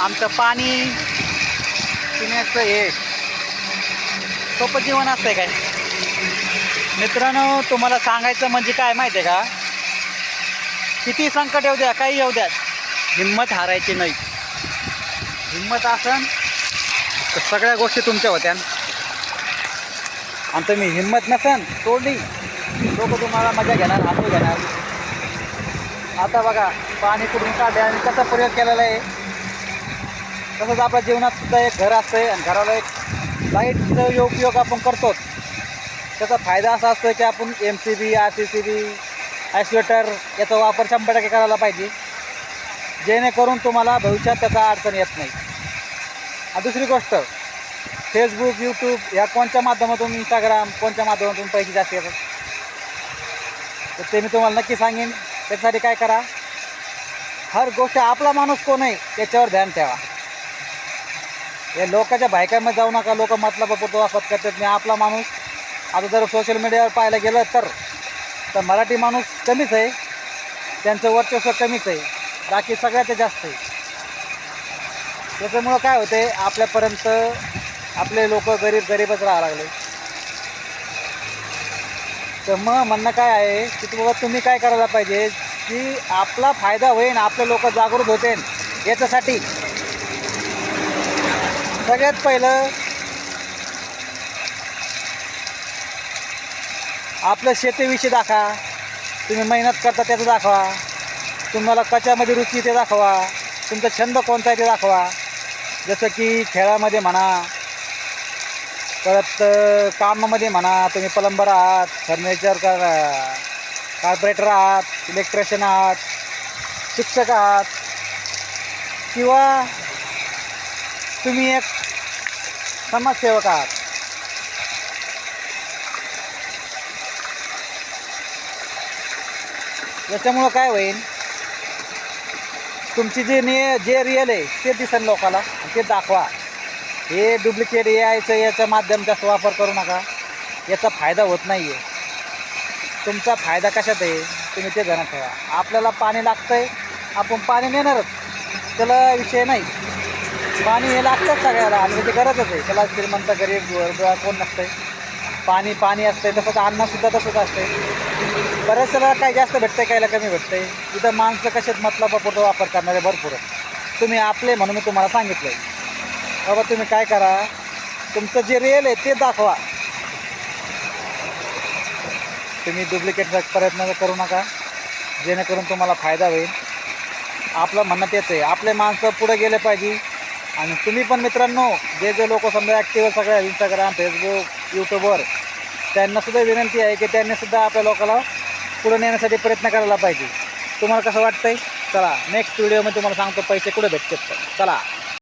आमचं पाणी पिण्याचं हे सोपं जीवन असतंय काय मित्रांनो? तुम्हाला सांगायचं म्हणजे काय माहिती आहे का, किती संकट येऊ द्या, काही येऊ द्या, हिंमत हारायची नाही. हिंमत असन तर सगळ्या गोष्टी तुमच्या होत्या. आणि तुम्ही हिंमत नसन तोडली, लोक तुम्हाला मजा घेणार, हसू घेणार. आता बघा पाणी कुठून काढले आणि कसा प्रयोग केलेला आहे. तसंच आपल्या जीवनात सुद्धा एक घर असतं आणि घराला एक लाईटचा उपयोग आपण करतो. त्याचा फायदा असा असतो की आपण MCB, RCCB, ॲक्सिलेटर याचा वापर 100% करायला पाहिजे, जेणेकरून तुम्हाला भविष्यात त्याचा अडचण येत नाही. आणि दुसरी गोष्ट, फेसबुक, यूट्यूब ह्या कोणत्या माध्यमातून, इंस्टाग्राम कोणत्या माध्यमातून पैसे जास्त येतात तर ते मी तुम्हाला नक्की सांगेन. त्याच्यासाठी काय करा, हर गोष्ट आपला माणूस कोण आहे त्याच्यावर ध्यान ठेवा. हे लोकांच्या बायकांमध्ये जाऊ नका. लोक मतलबापुरतं वापर करतात. मी आपला माणूस, आता जर सोशल मीडियावर पाहायला गेलं तर मराठी माणूस कमीच आहे, त्यांचं वर्चस्व कमीच आहे, बाकी सगळ्याचं जास्त आहे. त्याच्यामुळं काय होते, आपल्यापर्यंत आपले लोक गरीबच राहायला लागले. तर मग म्हणणं काय आहे की बाबा तुम्ही काय करायला पाहिजे की आपला फायदा होईल, आपले लोक जागृत होतील. याच्यासाठी सगळ्यात पहिलं आपलं शेतीविषयी दाखवा. तुम्ही मेहनत करता त्याचं दाखवा. तुम्हाला कशामध्ये रुची ते दाखवा. तुमचा छंद कोणता आहे ते दाखवा. जसं की खेळामध्ये म्हणा, परत कामामध्ये म्हणा, तुम्ही प्लंबर आहात, फर्निचर कार्पेंटर आहात, इलेक्ट्रिशियन आहात, शिक्षक आहात, किंवा तुम्ही एक समाजसेवक आहात. याच्यामुळं काय होईल, तुमची जे रिअल आहे ते दिसेल लोकाला आणि ते दाखवा. हे डुप्लिकेट AIचं याचा माध्यम जास्त वापर करू नका. याचा फायदा होत नाही आहे. तुमचा फायदा कशात आहे तुम्ही ते ध्यानात ठेवा. आपल्याला पाणी लागतं आहे, आपण पाणी नेणारच, त्याला विषय नाही. पाणी हे लागतंच सगळ्याला आणि त्याची गरजच आहे. त्याला श्रीमंत गरीब कोण नसतं, पाणी असतंय. तसंच अन्नसुद्धा तसंच असतंय. बऱ्याचशाला काही जास्त भेटतंय, काहीला कमी भेटतंय. इथं माणसं कशात मतलबापुरतं वापर करणारे भरपूर. तुम्ही आपले म्हणून मी तुम्हाला सांगितलं आहे बाबा, तुम्ही काय करा, तुमचं जे रिअल आहे ते दाखवा. तुम्ही डुप्लिकेटचा प्रयत्न करू नका, जेणेकरून तुम्हाला फायदा होईल. आपलं म्हणणं तेच आहे, आपले माणसं पुढे गेले पाहिजे. आणि तुम्ही पण मित्रांनो, जे लोक समजा ॲक्टिव्ह सगळ्या इंस्टाग्राम, फेसबुक, यूट्यूबवर, त्यांनासुद्धा विनंती आहे की त्यांनीसुद्धा आपल्या लोकांना पुढे नेण्यासाठी प्रयत्न करायला पाहिजे. तुम्हाला कसं वाटतंय? चला नेक्स्ट व्हिडिओमध्ये तुम्हाला सांगतो पैसे कुठे भेटतात. चला.